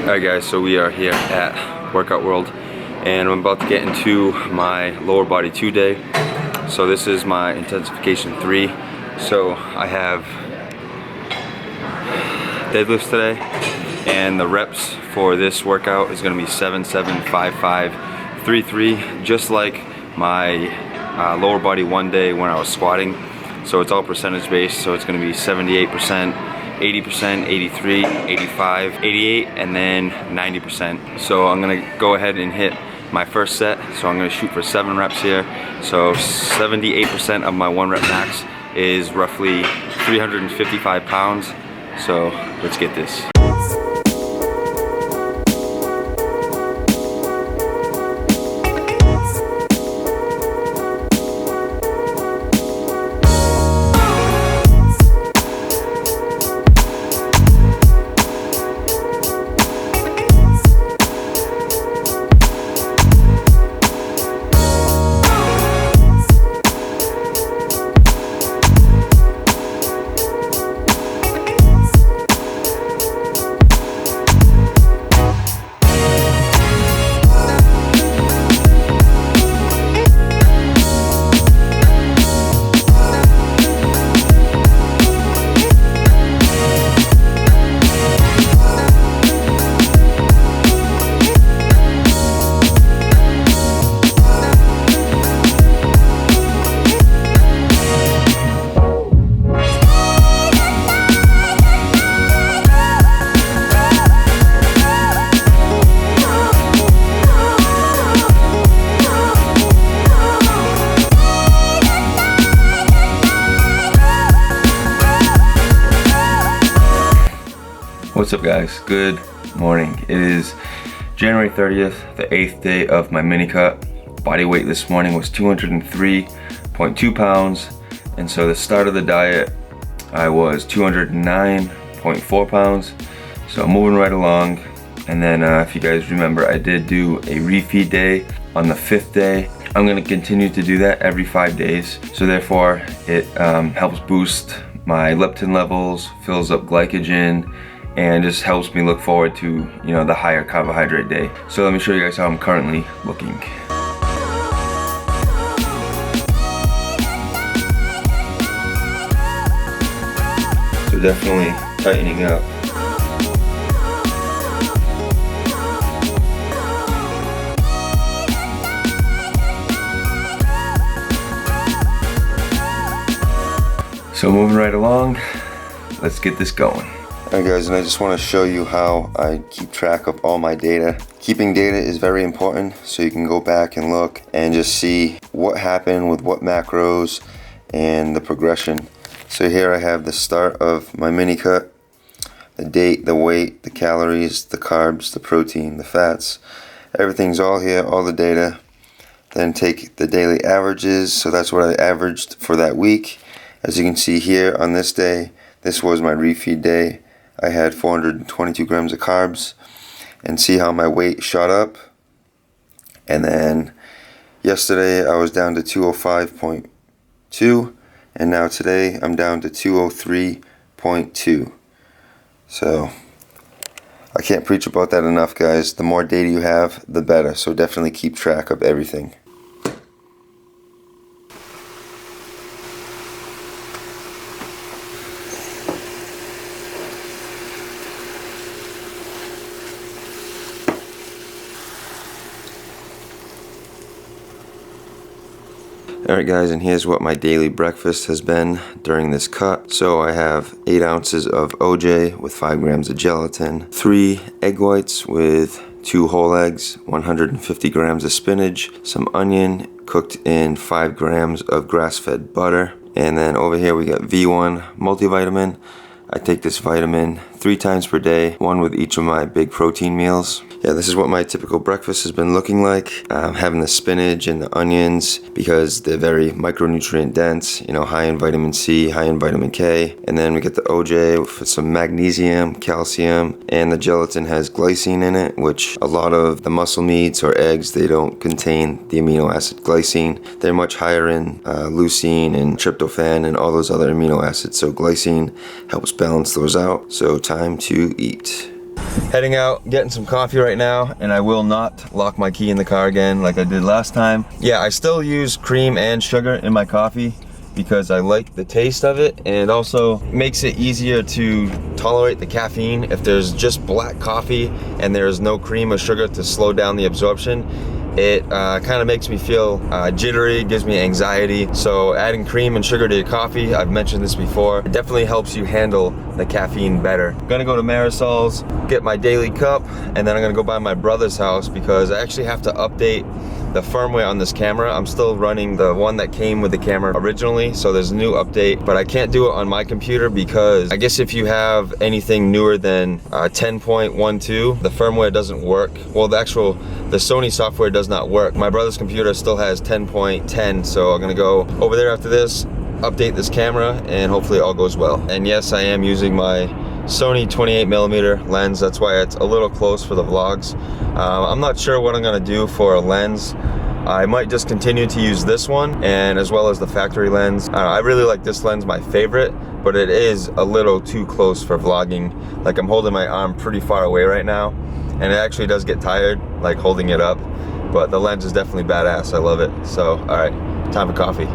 Alright guys, so we are here at Workout World and I'm about to get into my lower body 2 day. So this is my intensification 3. So I have deadlifts today and the reps for this workout is going to be 7, 7, 5, 5, 3, 3, just like my lower body 1 day when I was squatting. So it's all percentage based, so it's going to be 78%, 80%, 83, 85, 88, and then 90%. So I'm gonna go ahead and hit my first set. So I'm gonna shoot for 7 reps here. So 78% of my 1 rep max is roughly 355 pounds. So let's get this. What's up guys, good morning. It is January 30th, the 8th day of my mini cut. Body weight this morning was 203.2 pounds. And so the start of the diet, I was 209.4 pounds. So moving right along. And then if you guys remember, I did do a refeed day on the 5th day. I'm gonna continue to do that every 5 days. So therefore it helps boost my leptin levels, fills up glycogen, and just helps me look forward to, you know, the higher carbohydrate day. So let me show you guys how I'm currently looking. So definitely tightening up. So moving right along, let's get this going. Alright guys, and I just want to show you how I keep track of all my data. Keeping data is very important, so you can go back and look and just see what happened with what macros and the progression. So here I have the start of my mini cut, the date, the weight, the calories, the carbs, the protein, the fats. Everything's all here, all the data. Then take the daily averages, so that's what I averaged for that week. As you can see here on this day, this was my refeed day. I had 422 grams of carbs, and see how my weight shot up. And then yesterday I was down to 205.2, and now today I'm down to 203.2. So I can't preach about that enough, guys. The more data you have, the better. So definitely keep track of everything. Alright guys, and here's what my daily breakfast has been during this cut. So I have 8 ounces of OJ with 5 grams of gelatin, 3 egg whites with 2 whole eggs, 150 grams of spinach, some onion cooked in 5 grams of grass-fed butter. And then over here we got V1 multivitamin. I take this vitamin 3 times per day, 1 with each of my big protein meals. Yeah, this is what my typical breakfast has been looking like. Having the spinach and the onions because they're very micronutrient dense, you know, high in vitamin C, high in vitamin K. And then we get the OJ with some magnesium, calcium, and the gelatin has glycine in it, which a lot of the muscle meats or eggs, they don't contain the amino acid glycine. They're much higher in leucine and tryptophan and all those other amino acids. So glycine helps balance those out. So time to eat. heading out, getting some coffee right now, and I will not lock my key in the car again like I did last time. Yeah, I still use cream and sugar in my coffee because I like the taste of it, and it also makes it easier to tolerate the caffeine. If there's just black coffee and there's no cream or sugar to slow down the absorption, it kind of makes me feel jittery, gives me anxiety. So adding cream and sugar to your coffee, I've mentioned this before, it definitely helps you handle the caffeine better. I'm gonna go to Marisol's, get my daily cup, and then I'm gonna go by my brother's house because I actually have to update the firmware on this camera. I'm still running the one that came with the camera originally, so there's a new update, but I can't do it on my computer because I guess if you have anything newer than 10.12, the firmware doesn't work. Well, the Sony software does not work. My brother's computer still has 10.10, so I'm gonna go over there after this, update this camera, and hopefully all goes well. And yes, I am using my Sony 28mm lens. That's why it's a little close for the vlogs. I'm not sure what I'm gonna do for a lens. I might just continue to use this one, and as well as the factory lens. I really like this lens, my favorite, but it is a little too close for vlogging. Like, I'm holding my arm pretty far away right now, and it actually does get tired, like holding it up. But the lens is definitely badass. I love it. So, all right, time for coffee.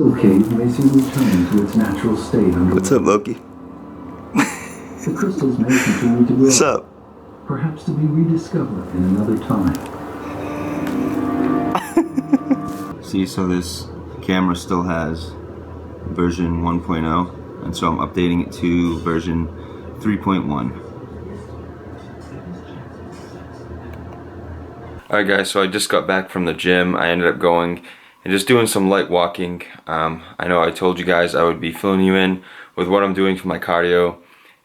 Okay, may soon return to its natural state under. What's up, Loki? The crystals may continue to grow. What's up? Perhaps to be rediscovered in another time. See, so this camera still has version 1.0, and so I'm updating it to version 3.1. Alright guys, so I just got back from the gym. I ended up going and just doing some light walking. I know I told you guys I would be filling you in with what I'm doing for my cardio.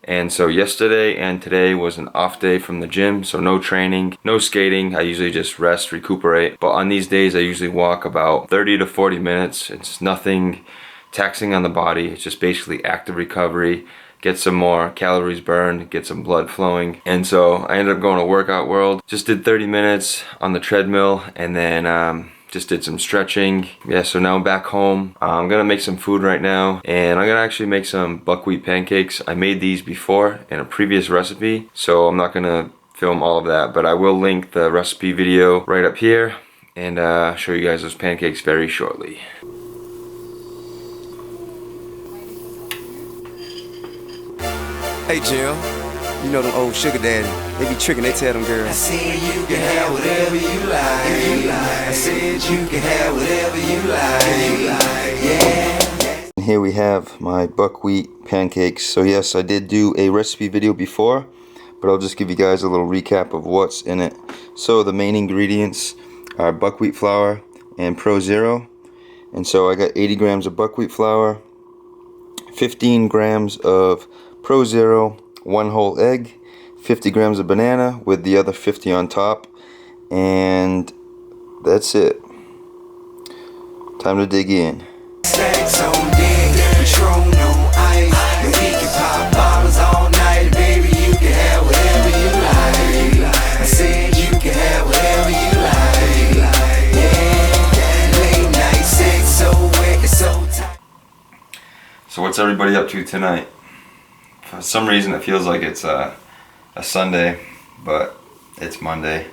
And so yesterday and today was an off day from the gym, so no training, no skating. I usually just rest, recuperate. But on these days I usually walk about 30 to 40 minutes. It's nothing taxing on the body. It's just basically active recovery. Get some more calories burned, get some blood flowing. And so I ended up going to Workout World. Just did 30 minutes on the treadmill, and then just did some stretching. Yeah, so now I'm back home. I'm gonna make some food right now, and I'm gonna actually make some buckwheat pancakes. I made these before in a previous recipe, so I'm not gonna film all of that, but I will link the recipe video right up here and show you guys those pancakes very shortly. Hey Jim, you know them old sugar daddy, they be tricking, they tell them girls, I said you can have whatever you like. I said you can have whatever you like. Yeah. Here we have my buckwheat pancakes. So yes, I did do a recipe video before, but I'll just give you guys a little recap of what's in it. So the main ingredients are buckwheat flour and Pro Zero. And so I got 80 grams of buckwheat flour, 15 grams of Pro Zero, 1 whole egg, 50 grams of banana with the other 50 on top, and that's it. Time to dig in. Stacks on deck, Patron on ice, and we can pop bottles all night, baby. You can have whatever you like. I said you can have whatever you like. Yeah, late night sex, so wet, it's so tight. So what's everybody up to tonight? For some reason it feels like it's a Sunday, but it's Monday.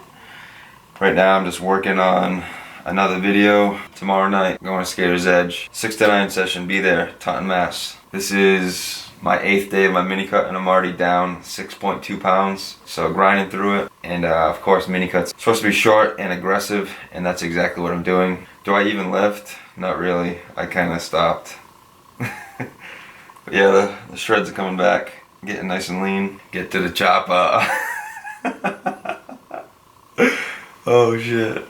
Right now I'm just working on another video. Tomorrow night, going to Skater's Edge. 6 to 9 session, be there, Taunton, Mass. This is my 8th day of my mini cut, and I'm already down 6.2 pounds. So grinding through it, and of course mini cuts supposed to be short and aggressive, and that's exactly what I'm doing. Do I even lift? Not really. I kind of stopped. But yeah, the shreds are coming back, getting nice and lean. Get to the chopper. Oh shit.